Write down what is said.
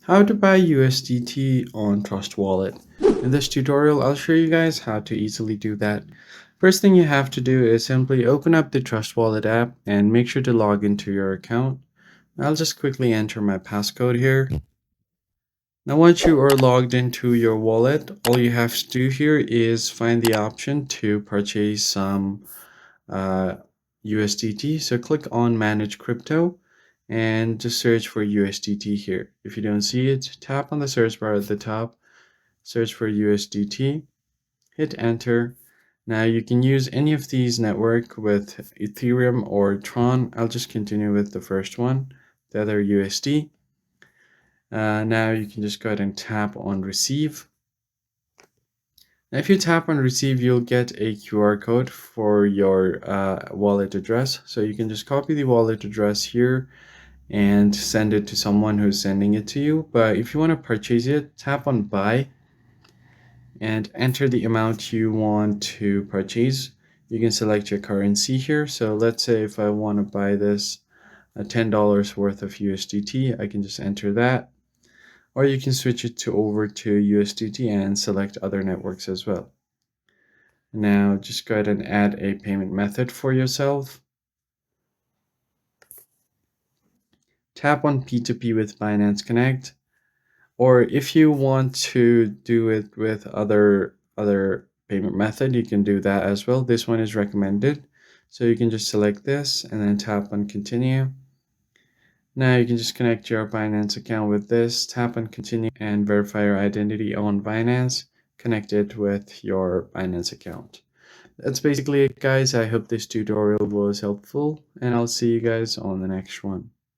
How to buy USDT on Trust Wallet. In this tutorial, I'll show you guys how to easily do that. First thing you have to do is simply open up the Trust Wallet app and make sure to log into your account. I'll just quickly enter my passcode here. Now once you are logged into your wallet, all you have to do here is find the option to purchase some USDT. So click on Manage Crypto and just search for USDT here. If you don't see it, tap on the search bar at the top, search for USDT, hit enter. Now you can use any of these network with Ethereum or Tron. I'll just continue with the first one, the other USD. Now you can just go ahead and tap on receive. Now, if you tap on receive, you'll get a QR code for your wallet address. So you can just copy the wallet address here and send it to someone who's sending it to you. But if you want to purchase it, tap on buy and enter the amount you want to purchase. You can select your currency here. So let's say if I want to buy this $10 worth of USDT, I can just enter that. Or you can switch it over to USDT and select other networks as well. Now just go ahead and add a payment method for yourself. Tap on P2P with Binance Connect. Or if you want to do it with other payment method, you can do that as well. This one is recommended. So you can just select this and then tap on continue. Now you can just connect your Binance account with this, tap on continue and verify your identity on Binance, connect it with your Binance account. That's basically it, guys. I hope this tutorial was helpful and I'll see you guys on the next one.